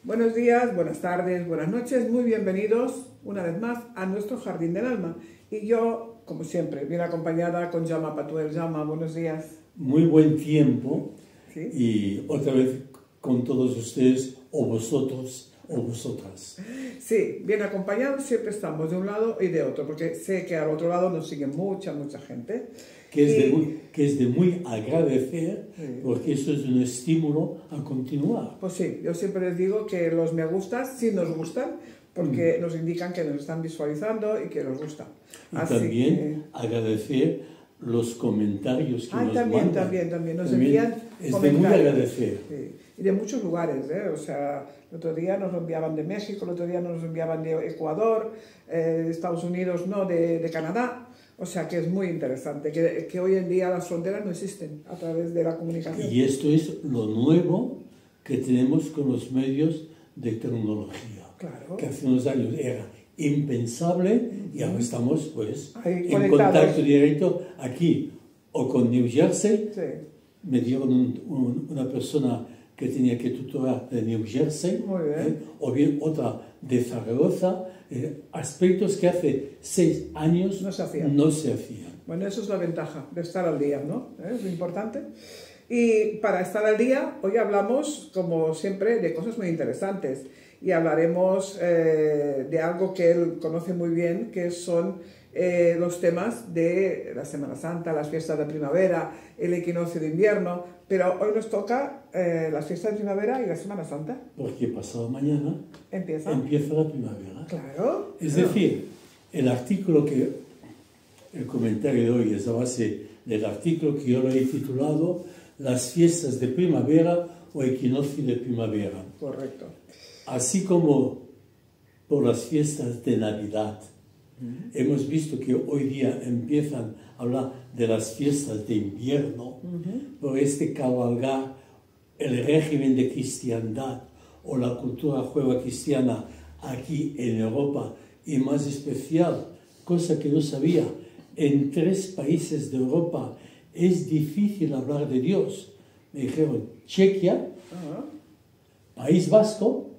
Buenos días, buenas tardes, buenas noches, muy bienvenidos una vez más a nuestro Jardín del Alma. Y yo, como siempre, bien acompañada con Jaume Patuel. Jaume, buenos días. Muy buen tiempo. ¿Sí? Y otra vez con todos ustedes, o vosotros, o vosotras. Sí, bien acompañados, siempre estamos de un lado y de otro, porque sé que al otro lado nos sigue mucha gente. Que es de muy agradecer, Sí. porque eso es un estímulo a continuar. Pues sí, yo siempre les digo que los me gustas sí nos gustan, porque nos indican que nos están visualizando y que nos gusta. Y Así también agradecer los comentarios que nos también nos envían es comentarios. de muy agradecer. Sí. Y de muchos lugares, ¿eh? O sea, el otro día nos lo enviaban de México, el otro día nos lo enviaban de Ecuador, de Estados Unidos, no, de Canadá. O sea, que es muy interesante, que hoy en día las fronteras no existen a través de la comunicación. Y esto es lo nuevo que tenemos con los medios de tecnología. Claro. Que hace unos años era impensable y ahora estamos pues ahí en contacto directo aquí o con New Jersey. Sí. Me dieron una persona que tenía que tutorar de New Jersey, Muy bien. o bien otra de Zaragoza, aspectos que hace 6 años No se hacían. Bueno, eso es la ventaja de estar al día, ¿no? Es lo importante. Y para estar al día, hoy hablamos, como siempre, de cosas muy interesantes. Y hablaremos de algo que él conoce muy bien, que son los temas de la Semana Santa, las fiestas de primavera, el equinoccio de invierno. Pero hoy nos toca las fiestas de primavera y la Semana Santa. Porque pasado mañana Empieza la primavera. Claro. Es decir, el comentario de hoy es a base del artículo que yo lo he titulado Las fiestas de primavera o equinoccio de primavera. Correcto. Así como por las fiestas de Navidad. Hemos visto que hoy día empiezan a hablar de las fiestas de invierno, por cabalgar el régimen de cristiandad o la cultura jueva cristiana aquí en Europa, y más especial, cosa que no sabía, en 3 países de Europa es difícil hablar de Dios. Me dijeron Chequia, País Vasco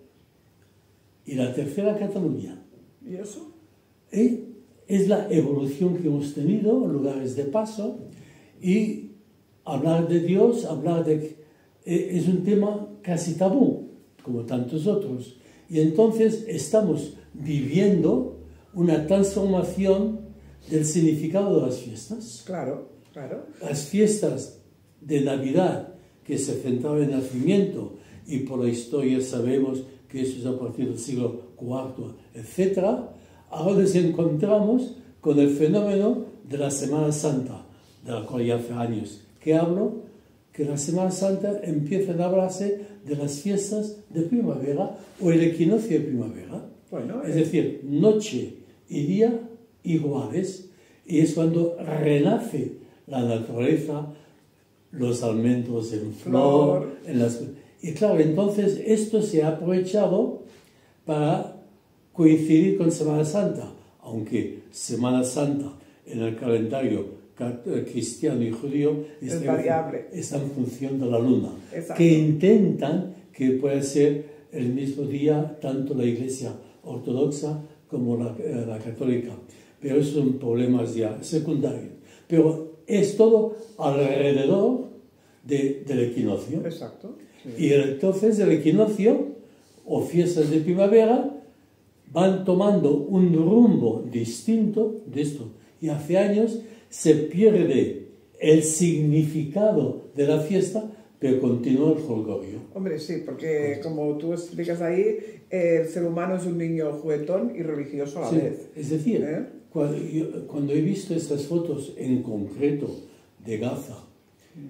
y la tercera Cataluña. ¿Y eso? Es la evolución que hemos tenido, lugares de paso, y hablar de Dios, es un tema casi tabú, como tantos otros. Y entonces estamos viviendo una transformación del significado de las fiestas. Claro, claro. Las fiestas de Navidad, que se centraban en el nacimiento, y por la historia sabemos que eso es a partir del siglo IV, etc., ahora nos encontramos con el fenómeno de la Semana Santa, de la cual ya hace años que hablo, que la Semana Santa empieza a hablarse de las fiestas de primavera o el equinoccio de primavera. Bueno, es decir, noche y día iguales, y es cuando renace la naturaleza, los almendros en flor. Y claro, entonces esto se ha aprovechado para coincidir con Semana Santa, aunque Semana Santa en el calendario cristiano y judío es variable. Está en función de la luna. Exacto. Que intentan que pueda ser el mismo día tanto la Iglesia ortodoxa como la católica, pero esos son problemas ya secundarios. Pero es todo alrededor del equinoccio. Exacto. Sí. Y entonces el equinoccio o fiestas de primavera van tomando un rumbo distinto de esto. Y hace años se pierde el significado de la fiesta, pero continúa el jolgorio. Hombre, sí, porque como tú explicas ahí, el ser humano es un niño juguetón y religioso a la vez. Es decir, cuando he visto estas fotos en concreto de Gaza,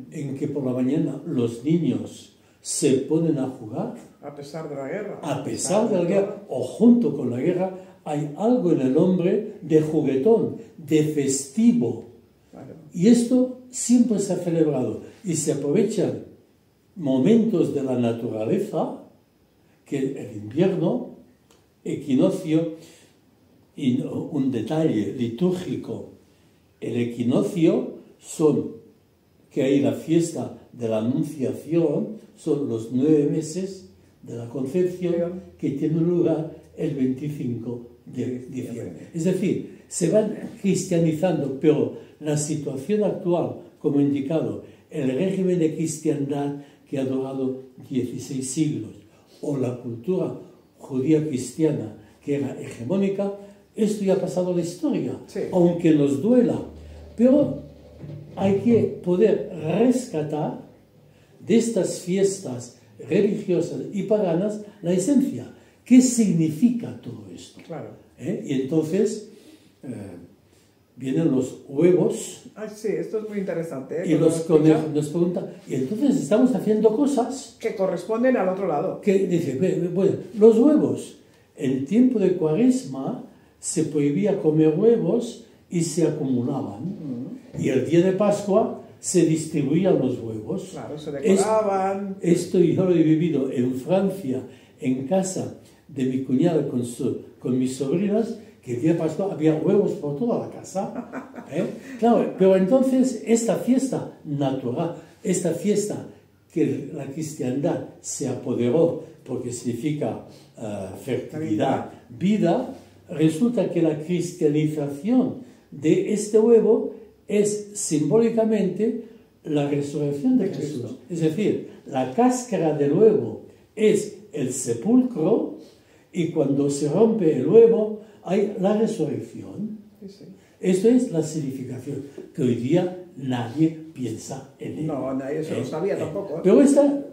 en que por la mañana los niños se ponen a jugar, a pesar de la guerra. A pesar de la guerra, o junto con la guerra, hay algo en el hombre de juguetón, de festivo. Claro. Y esto siempre se ha celebrado. Y se aprovechan momentos de la naturaleza, que el invierno, equinoccio, y un detalle litúrgico, el equinoccio que hay la fiesta de la Anunciación, son los 9 meses de la Concepción, que tiene lugar el 25 de diciembre. Es decir, se van cristianizando, pero la situación actual, como he indicado, el régimen de cristiandad que ha durado 16 siglos, o la cultura judía cristiana que era hegemónica, esto ya ha pasado a la historia, aunque nos duela. Pero hay que poder rescatar de estas fiestas religiosas y paganas la esencia. ¿Qué significa todo esto? Claro. Y entonces vienen los huevos. Sí, esto es muy interesante. Y los conejos nos preguntan, y entonces estamos haciendo cosas que corresponden al otro lado. Que dice, bueno, los huevos, en tiempo de Cuaresma se prohibía comer huevos y se acumulaban. Y el día de Pascua se distribuían los huevos. Claro, se decoraban. Esto yo lo he vivido en Francia, en casa de mi cuñada con mis sobrinas, que el día de Pascua había huevos por toda la casa. Claro, pero entonces esta fiesta natural, esta fiesta que la cristiandad se apoderó porque significa fertilidad, vida, resulta que la cristianización de este huevo es simbólicamente la resurrección de Jesús. Es decir, la cáscara del huevo es el sepulcro y cuando se rompe el huevo hay la resurrección. Esto es la significación que hoy día nadie piensa en él. No, nadie se lo sabía tampoco. Pero está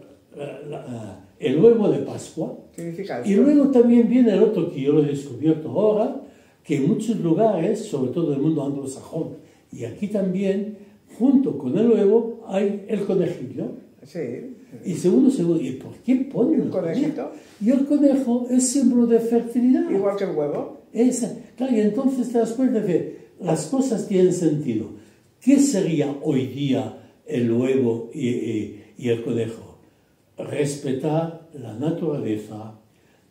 el huevo de Pascua. Significa esto. Y luego también viene el otro que yo lo he descubierto ahora, que en muchos lugares, sobre todo en el mundo anglosajón, y aquí también, junto con el huevo, hay el conejillo. Sí. Y segundo, ¿y por qué ponen el conejito? Y el conejo es símbolo de fertilidad. Igual que el huevo. Claro, y entonces te das cuenta de que las cosas tienen sentido. ¿Qué sería hoy día el huevo y el conejo? Respetar la naturaleza,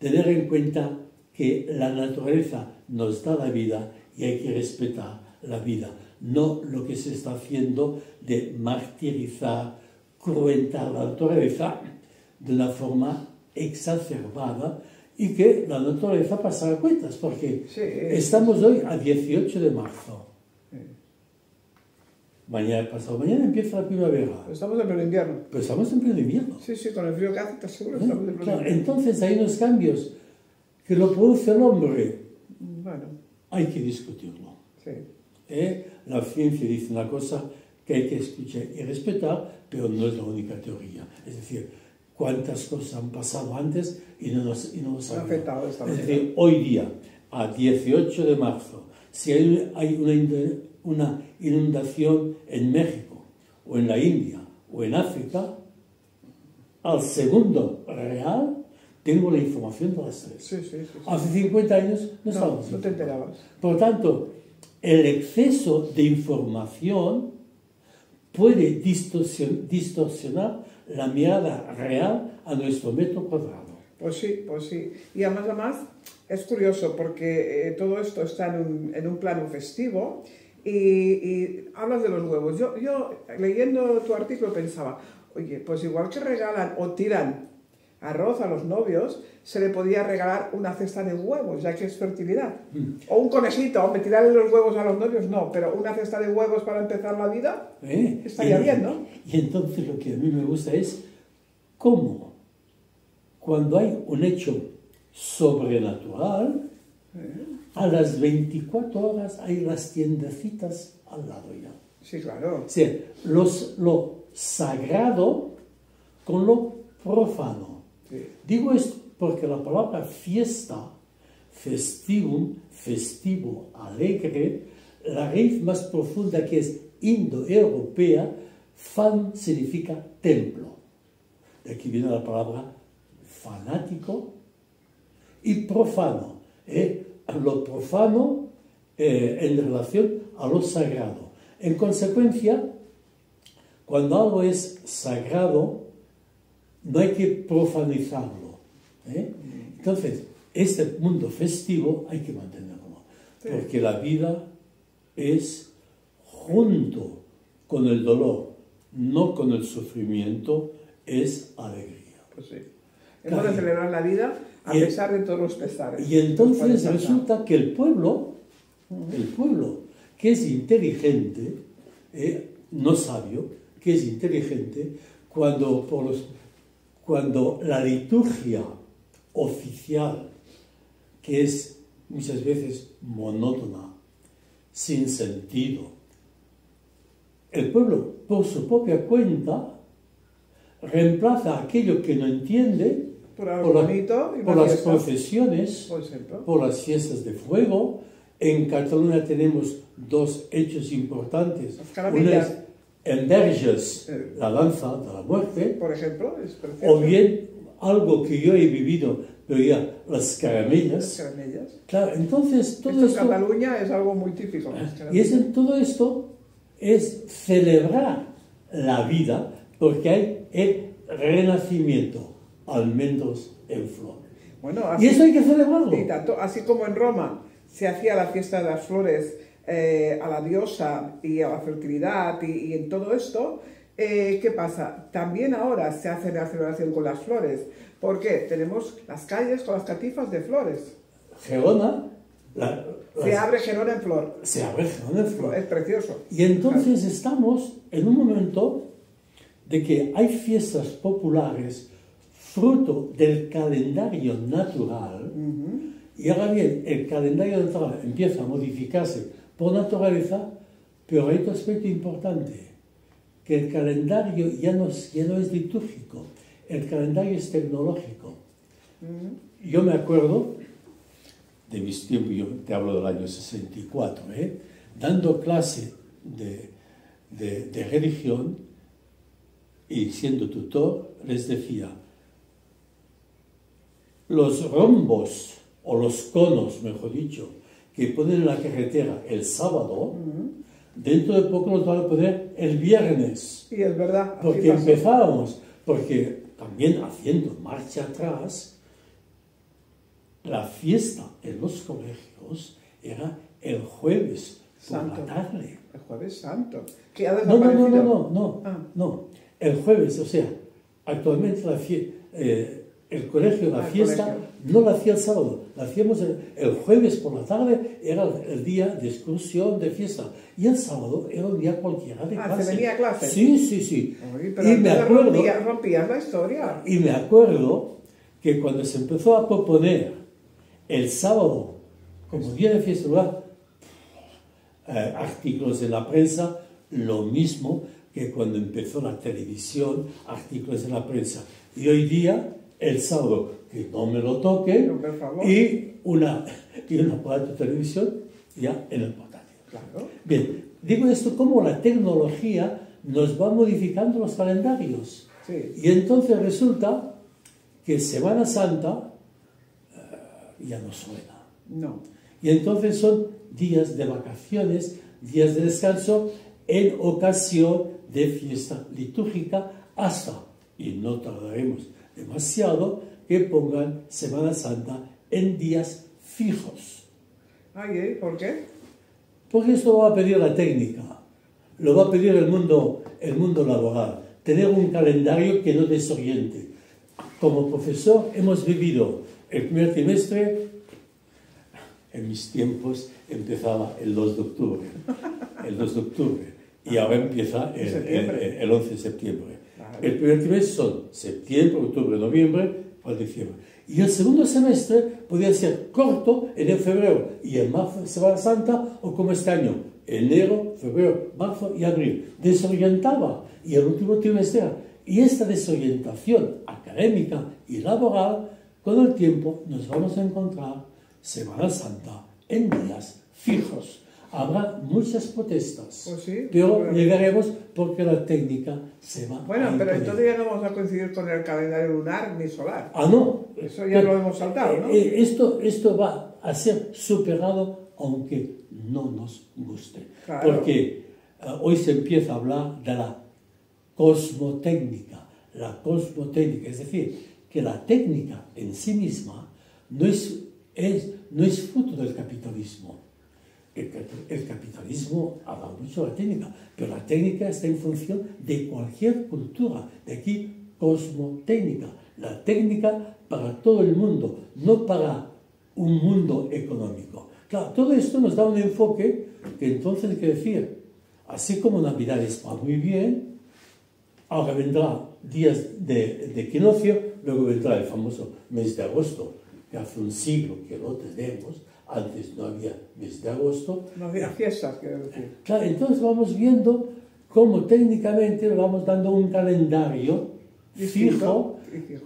tener en cuenta que la naturaleza nos da la vida y hay que respetar la vida. No lo que se está haciendo de martirizar, cruentar la naturaleza de una forma exacerbada y que la naturaleza pasará cuentas, porque estamos hoy a 18 de marzo. Mañana, pasado mañana empieza la primavera. Estamos en pleno invierno. Pero estamos en pleno invierno. Sí, con el frío que hace, seguro estamos en pleno invierno. Entonces hay unos cambios que lo produce el hombre. Bueno. Hay que discutirlo. Sí. La ciencia dice una cosa que hay que escuchar y respetar, pero no es la única teoría. Es decir, cuántas cosas han pasado antes y no lo sabemos. Es decir, hoy día, a 18 de marzo, si hay una inundación en México, o en la India, o en África, al segundo real tengo la información de las tres. Sí. Hace 50 años no te enterabas. Por tanto, el exceso de información puede distorsionar la mirada real a nuestro metro cuadrado. Pues sí. Y además es curioso porque todo esto está en un plano festivo y hablas de los huevos. Yo leyendo tu artículo pensaba, oye, pues igual que regalan o tiran arroz a los novios, se le podía regalar una cesta de huevos, ya que es fertilidad. O un conejito, hombre, tirarle los huevos a los novios, no, pero una cesta de huevos para empezar la vida, estaría bien, ¿no? Y entonces lo que a mí me gusta es cómo, cuando hay un hecho sobrenatural, a las 24 horas hay las tiendecitas al lado ya. Sí, claro. O sea, lo sagrado con lo profano. Digo esto porque la palabra fiesta, festivum, festivo, alegre, la raíz más profunda que es indoeuropea, fan significa templo. De aquí viene la palabra fanático y profano. Lo profano en relación a lo sagrado. En consecuencia, cuando algo es sagrado, no hay que profanizarlo. Entonces, este mundo festivo hay que mantenerlo, porque la vida es junto con el dolor, no con el sufrimiento, es alegría. Pues sí. Hemos de celebrar la vida a pesar de todos los pesares. Y entonces resulta que el pueblo, que es inteligente, no sabio, que es inteligente, cuando la liturgia oficial, que es muchas veces monótona, sin sentido, el pueblo, por su propia cuenta, reemplaza aquello que no entiende por las procesiones, por las fiestas de fuego. En Cataluña tenemos dos hechos importantes. Una es en Verges, la danza de la muerte, por ejemplo, es precioso. O bien algo que yo he vivido, pero ya las caramellas. Las caramellas. Claro, entonces todo esto en Cataluña es algo muy típico. Todo esto es celebrar la vida, porque hay el renacimiento, almendros en flor. Bueno, así, y eso hay que celebrarlo. Y tanto, así como en Roma se hacía la fiesta de las flores a la diosa y a la fertilidad y en todo esto, ¿qué pasa? También ahora se hace la celebración con las flores. ¿Por qué? Tenemos las calles con las catifas de flores. Gerona. Se abre Gerona en flor. Se abre Gerona en flor. Es precioso. Y entonces estamos en un momento de que hay fiestas populares fruto del calendario natural. Y ahora bien, el calendario natural empieza a modificarse por naturaleza, pero hay otro aspecto importante, que el calendario ya no es litúrgico, el calendario es tecnológico. Yo me acuerdo de mis tiempos, yo te hablo del año 64, dando clase de religión y siendo tutor, les decía, los rombos, o los conos, mejor dicho, que ponen en la carretera el sábado, dentro de poco los van a poner el viernes. Y es verdad. Porque empezábamos, porque también haciendo marcha atrás, la fiesta en los colegios era el jueves por la tarde. El jueves santo. Que ha desaparecido. No. El jueves, o sea, actualmente el colegio, la fiesta, no la hacía el sábado, la hacíamos el jueves por la tarde, era el día de excursión, de fiesta. Y el sábado era un día cualquiera de clase. ¿Se venía a clase? Sí. Oye, pero y me acuerdo, rompías la historia. Y me acuerdo que cuando se empezó a proponer el sábado como día de fiesta, artículos en la prensa, lo mismo que cuando empezó la televisión, artículos en la prensa. Y hoy día, el sábado, que no me lo toque, y un aparato de televisión ya en el portátil. Claro. Bien, digo esto como la tecnología nos va modificando los calendarios. Sí. Y entonces resulta que Semana Santa ya no suena. No. Y entonces son días de vacaciones, días de descanso, en ocasión de fiesta litúrgica, hasta, y no tardaremos demasiado, que pongan Semana Santa en días fijos. Ay, ¿por qué? Porque esto lo va a pedir la técnica, lo va a pedir el mundo laboral, tener un calendario que no desoriente. Como profesor hemos vivido el primer trimestre, en mis tiempos empezaba el 2 de octubre, y ahora empieza el 11 de septiembre. El primer trimestre son septiembre, octubre, noviembre, para diciembre. Y el segundo semestre podía ser corto, enero, febrero, y en marzo, Semana Santa, o como este año, enero, febrero, marzo y abril. Desorientaba, y el último trimestre. Y esta desorientación académica y laboral, con el tiempo nos vamos a encontrar Semana Santa en días fijos. Habrá muchas protestas, pues sí, pero llegaremos porque la técnica se va a pero entonces ya no vamos a coincidir con el calendario lunar ni solar. No. Eso ya lo hemos saltado, ¿no? Esto va a ser superado aunque no nos guste. Claro. Porque hoy se empieza a hablar de la cosmotécnica. La cosmotécnica, es decir, que la técnica en sí misma no es fruto del capitalismo. El capitalismo habla mucho de la técnica, pero la técnica está en función de cualquier cultura. De aquí cosmotécnica, la técnica para todo el mundo, no para un mundo económico. Claro, todo esto nos da un enfoque que entonces hay que decir, así como Navidad va muy bien, ahora vendrá días de equinoccio, luego vendrá el famoso mes de agosto, que hace un siglo que lo tenemos, antes no había mes de agosto. No había fiestas, quiero decir. Claro, entonces vamos viendo cómo técnicamente le vamos dando un calendario fijo,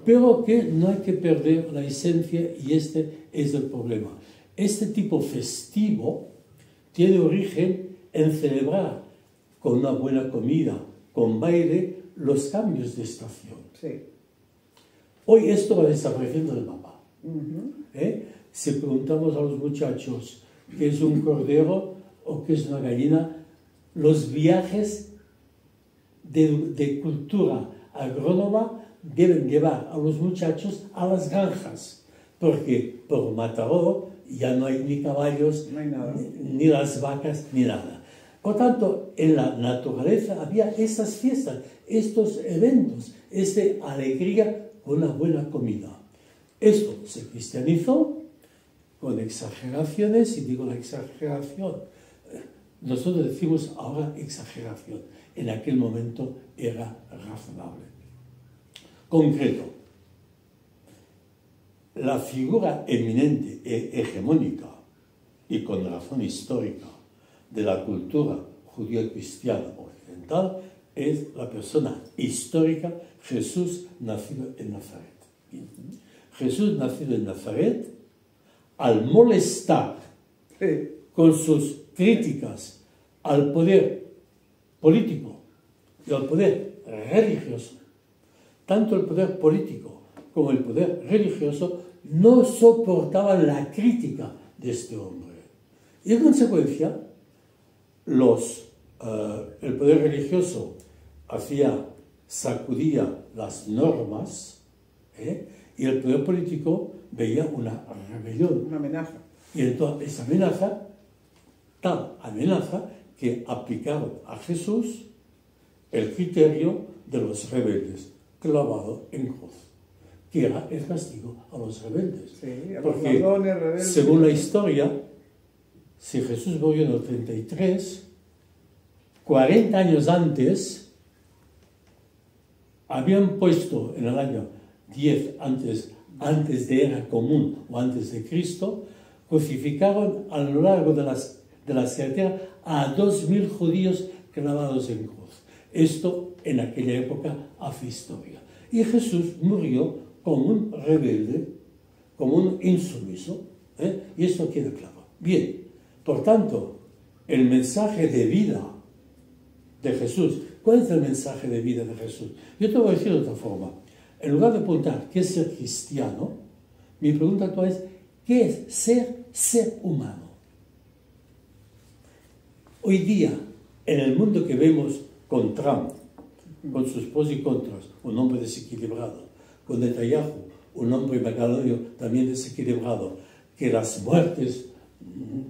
pero que no hay que perder la esencia y este es el problema. Este tipo festivo tiene origen en celebrar con una buena comida, con baile, los cambios de estación. Sí. Hoy esto va desapareciendo del mapa. Si preguntamos a los muchachos qué es un cordero o qué es una gallina, los viajes de cultura agrónoma deben llevar a los muchachos a las granjas, porque por Mataró ya no hay ni caballos, no hay nada, ni las vacas, ni nada. Por tanto, en la naturaleza había esas fiestas, estos eventos, esta alegría con una buena comida. Esto se cristianizó con exageraciones, y digo la exageración, nosotros decimos ahora exageración, en aquel momento era razonable. Concreto, la figura eminente e hegemónica, y con razón histórica, de la cultura judío-cristiana occidental es la persona histórica Jesús nacido en Nazaret. Jesús nacido en Nazaret, al molestar con sus críticas al poder político y al poder religioso, tanto el poder político como el poder religioso no soportaban la crítica de este hombre. Y en consecuencia, el poder religioso sacudía las normas, y el poder político veía una rebelión. Una amenaza. Y entonces esa amenaza, tal amenaza, que aplicaron a Jesús el criterio de los rebeldes, clavado en cruz, que era el castigo a los rebeldes. Sí, a los porque, ladrones, rebeldes. Según la historia, si Jesús murió en el 33, 40 años antes, habían puesto en el año 10 antes de era común o antes de Cristo, crucificaron a lo largo de las carreteras a 2000 judíos clavados en cruz. Esto en aquella época hace historia. Y Jesús murió como un rebelde, como un insumiso, y esto queda claro. Bien, por tanto, el mensaje de vida de Jesús, ¿cuál es el mensaje de vida de Jesús? Yo te voy a decir de otra forma. En lugar de preguntar qué es ser cristiano, mi pregunta actual es ¿qué es ser humano? Hoy día, en el mundo que vemos con Trump, con sus pros y contras, un hombre desequilibrado, con Netanyahu, un hombre magalonio también desequilibrado, que las muertes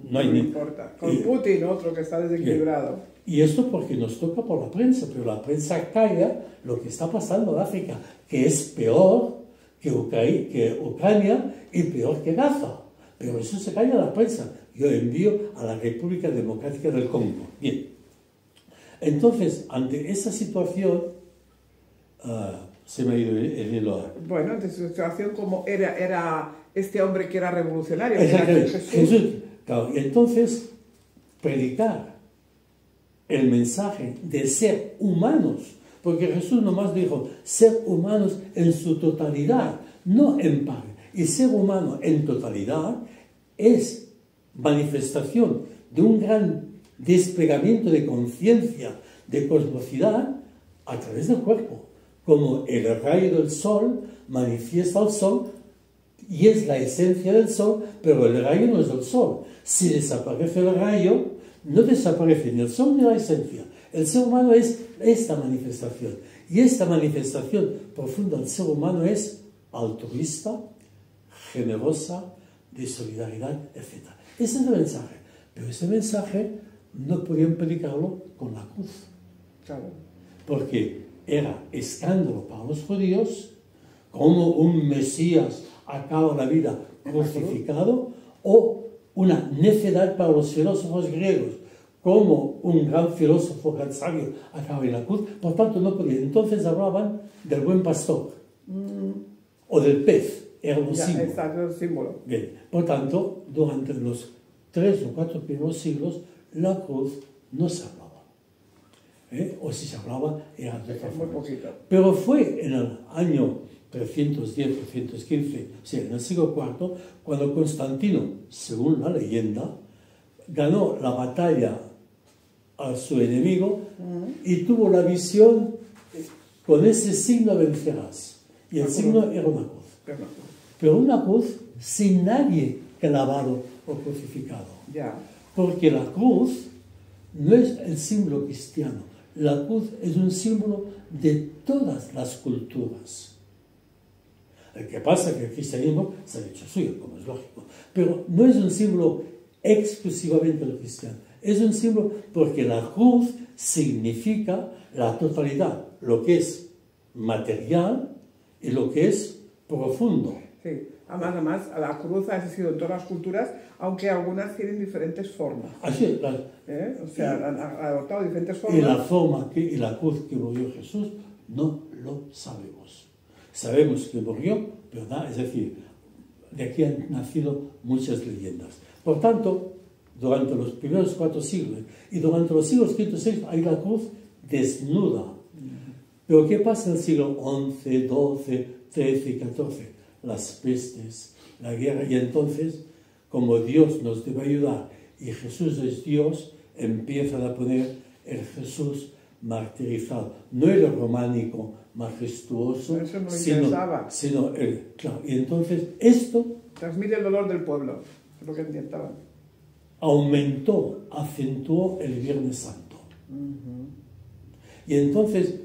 no hay ni importa. Con Putin, otro que está desequilibrado. Y esto porque nos toca por la prensa, pero la prensa calla lo que está pasando en África, que es peor que Ucrania y peor que Gaza. Pero eso se calla la prensa. Yo envío a la República Democrática del Congo. Bien. Entonces, ante esa situación, se me ha ido el hilo. Bueno, ante esa situación como era este hombre que era revolucionario. Jesús. Claro, y entonces, predicar el mensaje de ser humanos, porque Jesús nomás dijo ser humanos en su totalidad, no en parte. Y ser humano en totalidad es manifestación de un gran desplegamiento de conciencia, de cosmocidad a través del cuerpo. Como el rayo del sol manifiesta al sol y es la esencia del sol, pero el rayo no es del sol. Si desaparece el rayo, no desaparece ni el sol ni la esencia. El ser humano es esta manifestación. Y esta manifestación profunda del ser humano es altruista, generosa, de solidaridad, etc. Ese es el mensaje. Pero ese mensaje no podían predicarlo con la cruz. Claro. Porque era escándalo para los judíos, como un Mesías acaba la vida crucificado, o una necedad para los filósofos griegos, como un gran filósofo, gran sabio, acaba en la cruz. Por tanto, no podía. Entonces hablaban del buen pastor, o del pez, era un símbolo. Exacto, el símbolo. Bien. Por tanto, durante los 3 o 4 primeros siglos, la cruz no se hablaba. O si se hablaba, era de otra forma. Pero fue en el año 310, 315, o sea, en el siglo IV, cuando Constantino, según la leyenda, ganó la batalla a su enemigo y tuvo la visión: con ese signo vencerás. Y el signo era una cruz. Pero una cruz sin nadie clavado o crucificado. Porque la cruz no es el símbolo cristiano. La cruz es un símbolo de todas las culturas. El que pasa es que el cristianismo se ha hecho suyo, como es lógico. Pero no es un símbolo exclusivamente del cristiano. Es un símbolo porque la cruz significa la totalidad, lo que es material y lo que es profundo. Sí, además la cruz ha existido en todas las culturas, aunque algunas tienen diferentes formas. Así, O sea, han adoptado diferentes formas. Y la forma y la cruz que murió Jesús no lo sabemos. Sabemos que murió, pero nada, es decir, de aquí han nacido muchas leyendas. Por tanto, durante los primeros 4 siglos y durante los siglos V y VI hay la cruz desnuda. Pero ¿qué pasa en el siglo XI, XII, XIII y XIV? Las pestes, la guerra, y entonces, como Dios nos debe ayudar y Jesús es Dios, empiezan a poner el Jesús martirizado, no el románico majestuoso, eso no sino el, claro, y entonces esto transmite el dolor del pueblo, es lo que intentaban. Aumentó, acentuó el Viernes Santo. Y entonces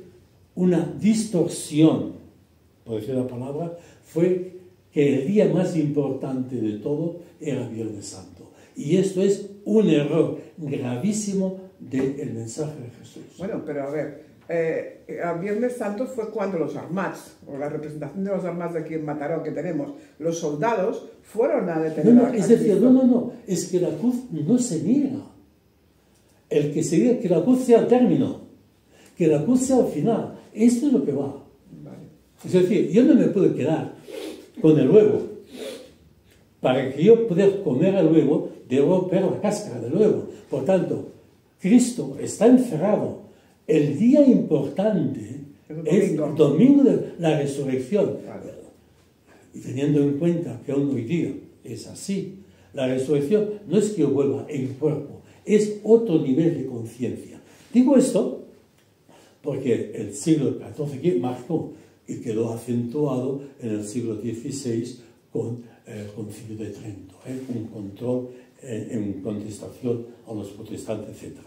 una distorsión, por decir la palabra, fue que el día más importante de todo era Viernes Santo. Y esto es un error gravísimo del mensaje de Jesús. Bueno, pero a ver, el Viernes Santo fue cuando los armats, o la representación de los armats de aquí en Mataró que tenemos, los soldados fueron a detener a es decir, no, es que la cruz no se niega. El que se diga que la cruz sea el término, que la cruz sea el final, esto es lo que va. Vale. Es decir, yo no me puedo quedar con el huevo. Para que yo pueda comer el huevo, debo romper la cáscara del huevo. Por tanto, Cristo está encerrado. El día importante es el domingo de la resurrección. Vale. Y teniendo en cuenta que aún hoy día es así, la resurrección no es que yo vuelva en cuerpo, es otro nivel de conciencia. Digo esto porque el siglo XIV marcó y quedó acentuado en el siglo XVI con el Concilio de Trento, un control en contestación a los protestantes, etc.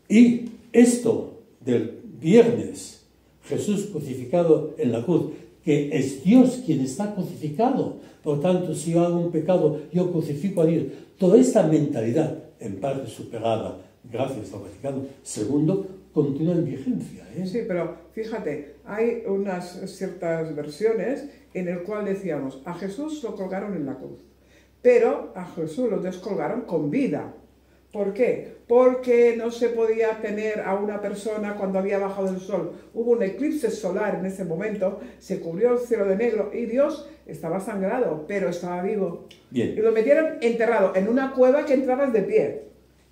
Y esto del viernes, Jesús crucificado en la cruz, que es Dios quien está crucificado, por tanto, si yo hago un pecado, yo crucifico a Dios. Toda esta mentalidad, en parte superada gracias al Vaticano II, continúa en vigencia. Sí, pero fíjate, hay unas ciertas versiones en el cual decíamos, a Jesús lo colgaron en la cruz, pero a Jesús lo descolgaron con vida. ¿Por qué? Porque no se podía tener a una persona cuando había bajado el sol. Hubo un eclipse solar en ese momento, se cubrió el cielo de negro y Dios estaba sangrado, pero estaba vivo. Bien. Y lo metieron enterrado en una cueva que entrabas de pie.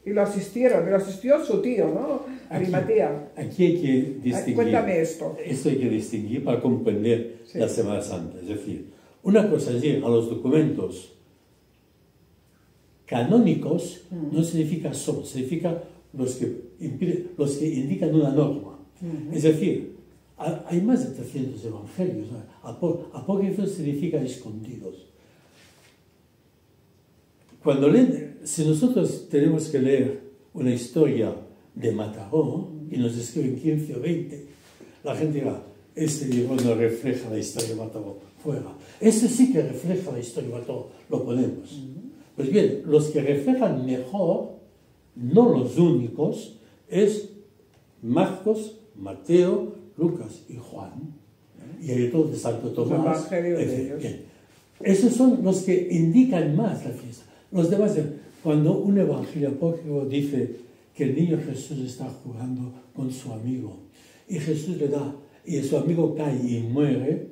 Y lo asistió su tío, ¿no? Arimatea. Aquí hay que distinguir. Cuéntame esto. Esto hay que distinguir para comprender la Semana Santa. Es decir, una cosa es ir a los documentos canónicos, no significa solo, significa los que indican una norma. Es decir, hay más de 300 evangelios. Apócrifos significa escondidos. Si nosotros tenemos que leer una historia de Mataró y nos escriben 15 o 20, la gente dirá, este libro no refleja la historia de Mataró, fuera. Este sí que refleja la historia de Mataró, lo ponemos. Pues bien, los que reflejan mejor, no los únicos, es Marcos, Mateo, Lucas y Juan, y hay otros de Santo Tomás. Evangelios de ellos. Esos son los que indican más la fiesta. Los demás, cuando un evangelio apócrifo dice que el niño Jesús está jugando con su amigo, y Jesús le da, y su amigo cae y muere,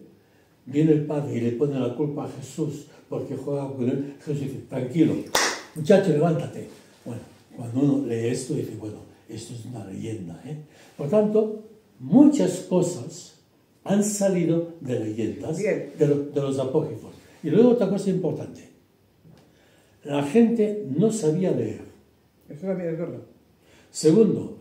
viene el padre y le pone la culpa a Jesús porque juega con él. Jesús dice, tranquilo, muchacho, levántate. Bueno, cuando uno lee esto, dice, bueno, esto es una leyenda, ¿eh? Por tanto, muchas cosas han salido de leyendas, de los apócrifos. Y luego otra cosa importante. La gente no sabía leer. Eso también es verdad. Segundo,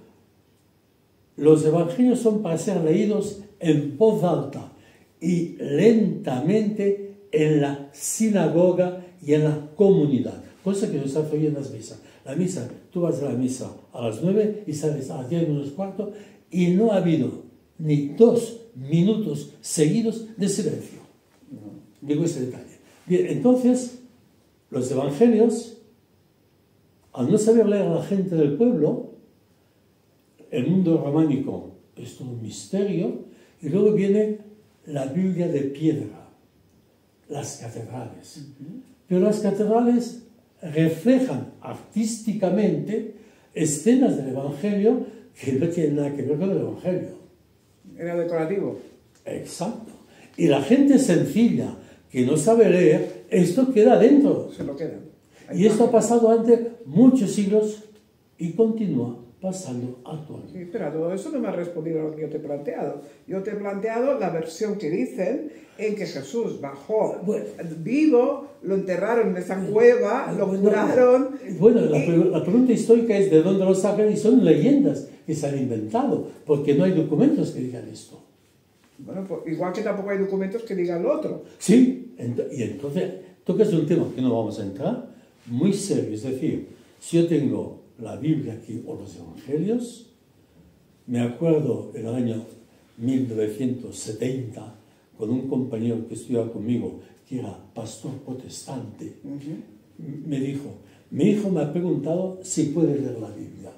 los evangelios son para ser leídos en voz alta y lentamente en la sinagoga y en la comunidad. Cosa que nos hace hoy en las misas. La misa, tú vas a la misa a las 9 y sales a las 10 menos cuarto y no ha habido ni 2 minutos seguidos de silencio. Digo ese detalle. Bien, entonces, los evangelios, al no saber leer a la gente del pueblo, el mundo románico es todo un misterio, y luego viene la Biblia de piedra, las catedrales. Pero las catedrales reflejan artísticamente escenas del Evangelio que no tienen nada que ver con el Evangelio. Era decorativo. Exacto. Y la gente sencilla que no sabe leer, esto queda dentro. Se lo quedan. Y esto ha pasado ante muchos siglos y continúa pasando actualmente. Sí, pero a todo eso no me has respondido a lo que yo te he planteado. Yo te he planteado la versión que dicen en que Jesús bajó vivo, lo enterraron en esa cueva, lo curaron. Bueno, la pregunta histórica es de dónde lo sacan y son leyendas que se han inventado, porque no hay documentos que digan esto. Bueno, pues igual que tampoco hay documentos que digan lo otro. Sí, y entonces tocas un tema que no vamos a entrar, muy serio. Es decir, si yo tengo la Biblia aquí o los Evangelios, me acuerdo el año 1970, con un compañero que estudiaba conmigo, que era pastor protestante, me dijo, mi hijo me ha preguntado si puede leer la Biblia.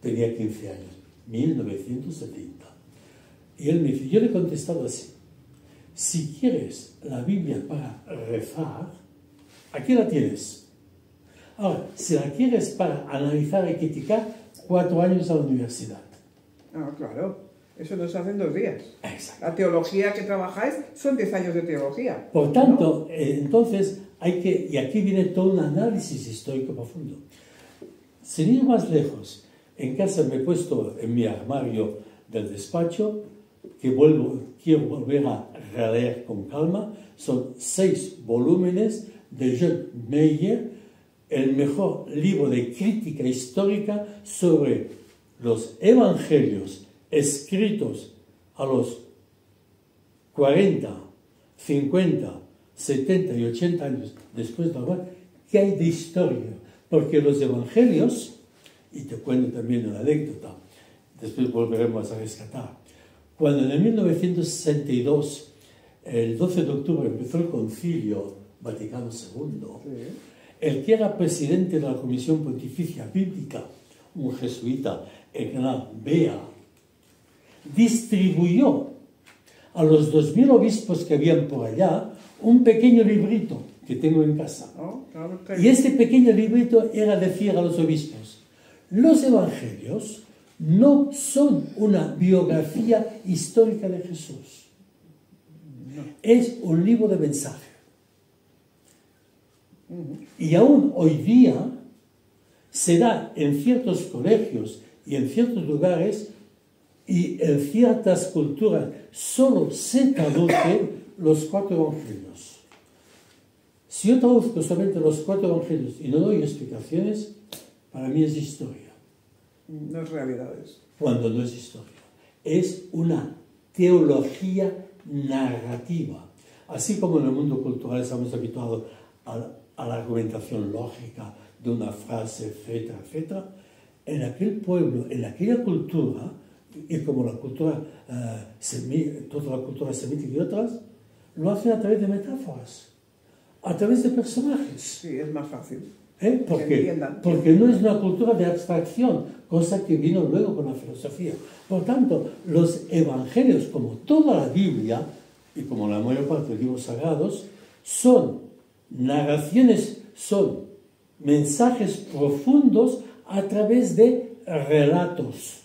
Tenía 15 años, 1970. Y él me dice, yo le he contestado así, si quieres la Biblia para rezar, aquí la tienes. Ahora, si la quieres para analizar y criticar, 4 años a la universidad. Ah, claro. Eso no se hace en 2 días. Exacto. La teología que trabajáis son 10 años de teología. Por tanto, ¿no? Entonces, hay que, y aquí viene todo un análisis histórico profundo. Sin ir más lejos, en casa me he puesto en mi armario del despacho, que quiero volver a releer con calma, son 6 volúmenes de John Meyer, el mejor libro de crítica histórica sobre los evangelios escritos a los 40, 50, 70 y 80 años después de la muerte. ¿Qué hay de historia? Porque los evangelios, y te cuento también una anécdota, después volveremos a rescatar, cuando en el 1962, el 12 de octubre, empezó el Concilio Vaticano II, el que era presidente de la Comisión Pontificia Bíblica, un jesuita, el canal Bea, distribuyó a los 2000 obispos que habían por allá un pequeño librito que tengo en casa. Y este pequeño librito era decir a los obispos, los evangelios no son una biografía histórica de Jesús. Es un libro de mensaje. Y aún hoy día se da en ciertos colegios y en ciertos lugares y en ciertas culturas solo se traduce los 4 evangelios. Si yo traduzco solamente los 4 evangelios y no doy explicaciones, para mí es historia. No es realidades. Cuando no es historia. Es una teología narrativa. Así como en el mundo cultural estamos habituados a la argumentación lógica de una frase, etcétera, etcétera, en aquel pueblo, en aquella cultura, y como la cultura, toda la cultura semítica y otras, lo hacen a través de metáforas, a través de personajes. Sí, es más fácil. ¿Por que qué? entiendan. Porque no es una cultura de abstracción, cosa que vino luego con la filosofía. Por tanto, los evangelios, como toda la Biblia, y como la mayor parte de los libros sagrados, son narraciones, son mensajes profundos a través de relatos.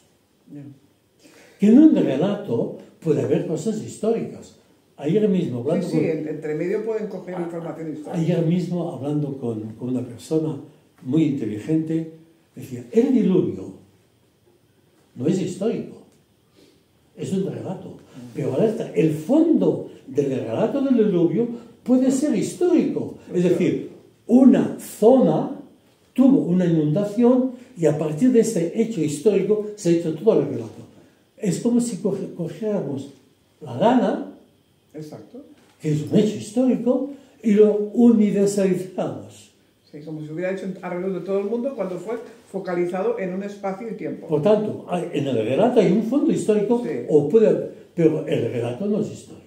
Que en un relato puede haber cosas históricas. Ayer mismo, hablando entre medio pueden coger información histórica. Ayer mismo, hablando con una persona muy inteligente, decía, el diluvio no es histórico, es un relato. Pero el fondo del relato del diluvio puede ser histórico. Es decir, una zona tuvo una inundación y a partir de este hecho histórico se ha hecho todo el relato. Es como si cogiéramos la lana, exacto, que es un hecho histórico, y lo universalizamos. Sí, como si hubiera hecho alrededor de todo el mundo cuando fue focalizado en un espacio y tiempo. Por tanto, en el relato hay un fondo histórico, sí, o puede haber, pero el relato no es histórico.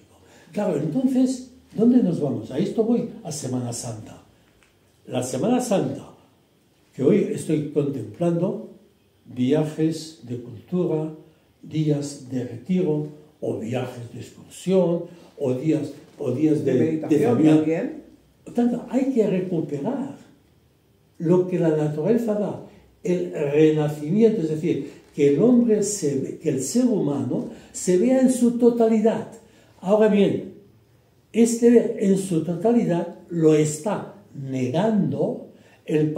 Claro, entonces, ¿dónde nos vamos? A esto voy, a Semana Santa. La Semana Santa, que hoy estoy contemplando, viajes de cultura, días de retiro, o viajes de excursión, o días de meditación familia. también. Por tanto, hay que recuperar lo que la naturaleza da, el renacimiento, es decir, que el hombre que el ser humano se vea en su totalidad. Ahora bien, este ver en su totalidad lo está negando el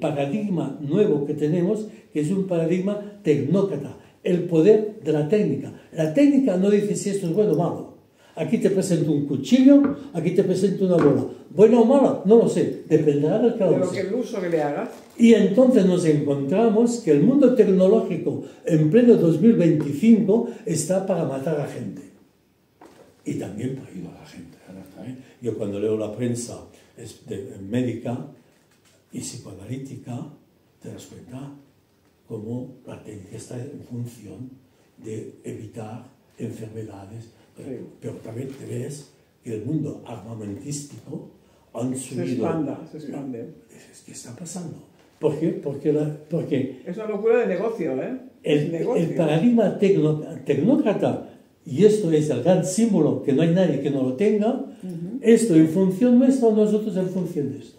paradigma nuevo que tenemos, que es un paradigma tecnócrata, el poder de la técnica. La técnica no dice si esto es bueno o malo. Aquí te presento un cuchillo, aquí te presento una bola. ¿Buena o mala? No lo sé, dependerá del cada uno. De lo que el uso que le hagas. Y entonces nos encontramos que el mundo tecnológico en pleno 2025 está para matar a gente. Y también para ayudar a la gente. Yo cuando leo la prensa médica y psicoanalítica, te das cuenta cómo la técnica está en función de evitar enfermedades. Sí. Pero también te ves que el mundo armamentístico han subido. Se expande. ¿Qué está pasando? ¿Por qué? Porque es una locura de negocio, ¿eh? El paradigma tecnócrata, y esto es el gran símbolo, que no hay nadie que no lo tenga, esto en función nuestra, nosotros en función de esto.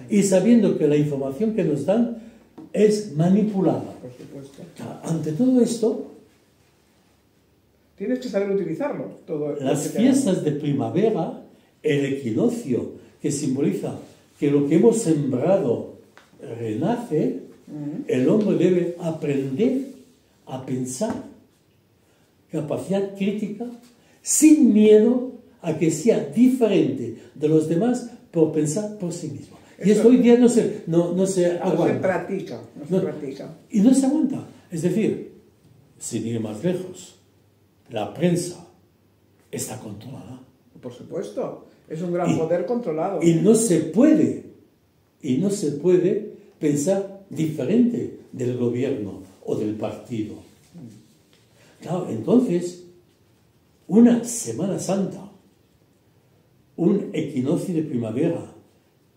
Y sabiendo que la información que nos dan es manipulada. Por supuesto. Ante todo esto, tienes que saber utilizarlo. Las fiestas de primavera, el equinoccio, que simboliza que lo que hemos sembrado renace, el hombre debe aprender a pensar, capacidad crítica, sin miedo a que sea diferente de los demás por pensar por sí mismo. Y esto hoy día no se aguanta. No se practica. Y no se aguanta. Es decir, sin ir más lejos, la prensa está controlada. Por supuesto. Es un gran poder controlado. Y no se puede pensar diferente del gobierno o del partido. Claro, entonces, una Semana Santa, un equinoccio de primavera,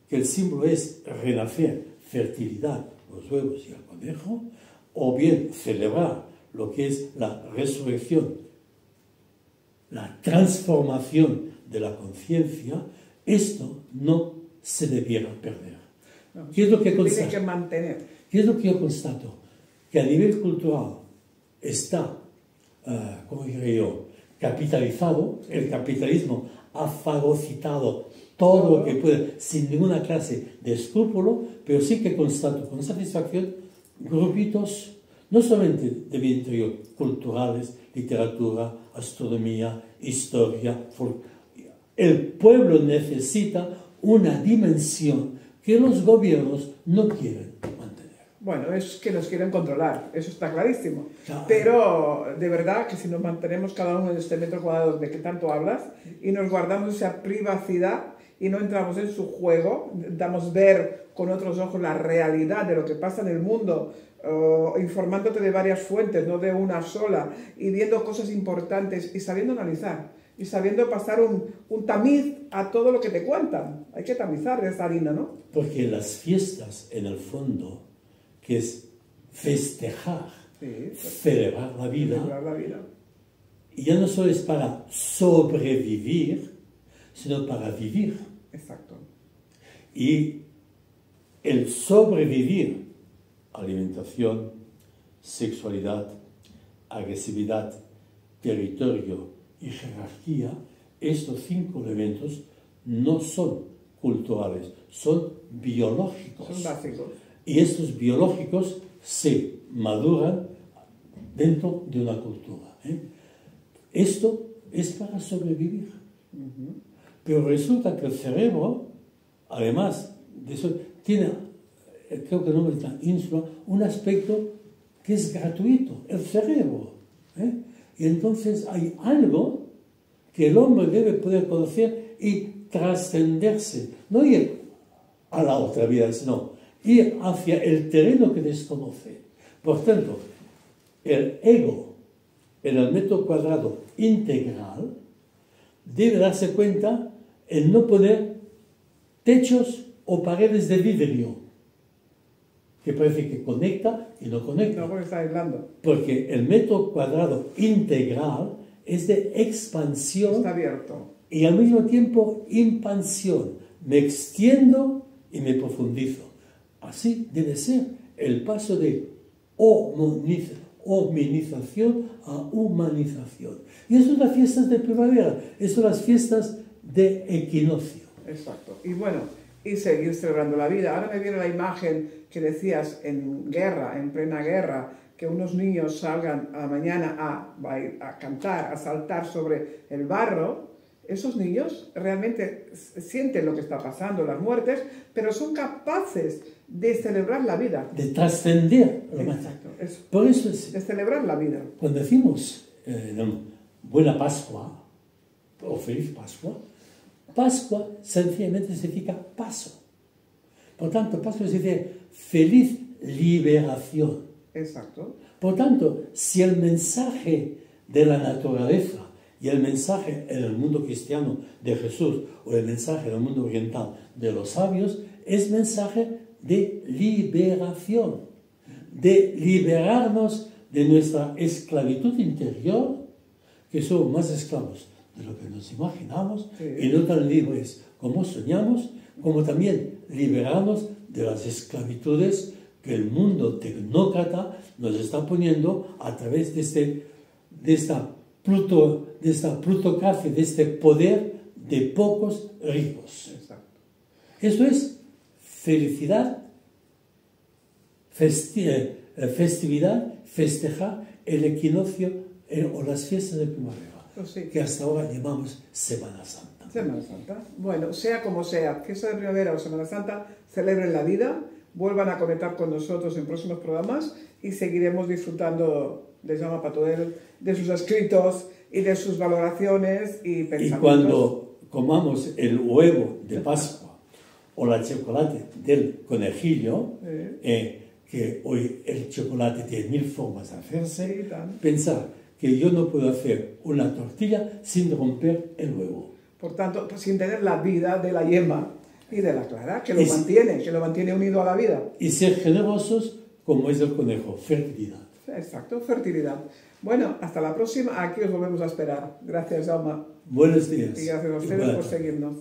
que el símbolo es renacer, fertilidad, los huevos y el conejo, o bien celebrar lo que es la resurrección, la transformación de la conciencia, esto no se debiera perder. ¿Qué es lo que constato? Tiene que mantener. ¿Qué es lo que yo constato? Que a nivel cultural está, ¿cómo diré yo?, capitalizado. El capitalismo ha fagocitado todo lo que puede, sin ninguna clase de escrúpulo, pero sí que constato con satisfacción grupitos, no solamente de bien interior, culturales, literatura, astronomía, historia, el pueblo necesita una dimensión que los gobiernos no quieren mantener. Bueno, es que nos quieren controlar, eso está clarísimo. Claro. Pero de verdad que si nos mantenemos cada uno en este metro cuadrado de que tanto hablas y nos guardamos esa privacidad y no entramos en su juego, damos ver con otros ojos la realidad de lo que pasa en el mundo, informándote de varias fuentes, no de una sola, y viendo cosas importantes y sabiendo analizar y sabiendo pasar un tamiz a todo lo que te cuentan. Hay que tamizar de esa harina, ¿no? Porque las fiestas, en el fondo, que es festejar, Sí, celebrar la vida, celebrar la vida. y ya no solo es para sobrevivir, sino para vivir. Exacto. Y el sobrevivir, alimentación, sexualidad, agresividad, territorio y jerarquía, estos 5 elementos no son culturales, son biológicos. Son básicos. Y estos biológicos se maduran dentro de una cultura. Esto es para sobrevivir. Pero resulta que el cerebro, además de eso, tiene, creo que no me está ínsula, un aspecto que es gratuito, el cerebro. Y entonces hay algo que el hombre debe poder conocer y trascenderse. No ir a la otra vida, sino ir hacia el terreno que desconoce. Por tanto, el ego, en el metro cuadrado integral, debe darse cuenta en no poner techos o paredes de vidrio, que parece que conecta y no conecta. No, porque está aislando. Porque el metro cuadrado integral es de expansión. Está abierto. Y al mismo tiempo impansión. Me extiendo y me profundizo. Así debe ser el paso de hominización a humanización. Y eso es las fiestas de primavera, eso son las fiestas de equinoccio. Exacto. Y bueno, y seguir celebrando la vida. Ahora me viene la imagen que decías en guerra, en plena guerra, que unos niños salgan a la mañana a cantar, a saltar sobre el barro. Esos niños realmente sienten lo que está pasando, las muertes, pero son capaces de celebrar la vida. De trascender. Exacto. Eso. Por eso es, De celebrar la vida. cuando decimos Buena Pascua o Feliz Pascua, Pascua sencillamente significa paso. Por tanto, Pascua significa feliz liberación. Exacto. Por tanto, si el mensaje de la naturaleza y el mensaje en el mundo cristiano de Jesús o el mensaje en el mundo oriental de los sabios es mensaje de liberación, de liberarnos de nuestra esclavitud interior, que somos más esclavos de lo que nos imaginamos, Sí. y no tan libres como soñamos, como también liberarnos de las esclavitudes que el mundo tecnócrata nos está poniendo a través de esta plutocracia, de este poder de pocos ricos. Exacto. Eso es felicidad, festividad, festejar el equinoccio o las fiestas de primavera, Pues sí. que hasta ahora llamamos Semana Santa. Semana Santa. Bueno, sea como sea, fiesta de primavera o Semana Santa, celebren la vida, vuelvan a conectar con nosotros en próximos programas y seguiremos disfrutando de Jaume Patuel, de sus escritos y de sus valoraciones y pensamientos. Y cuando comamos el huevo de Pascua o la chocolate del conejillo, que hoy el chocolate tiene 1000 formas de hacerse, Sí, tan. pensar que yo no puedo hacer una tortilla sin romper el huevo. Por tanto, pues, sin tener la vida de la yema y de la clara, que lo Y mantiene unido a la vida. Y ser generosos como es el conejo, fertilidad. Exacto, fertilidad. Bueno, hasta la próxima. Aquí os volvemos a esperar. Gracias, Jaume. Buenos días. Y gracias a ustedes por seguirnos.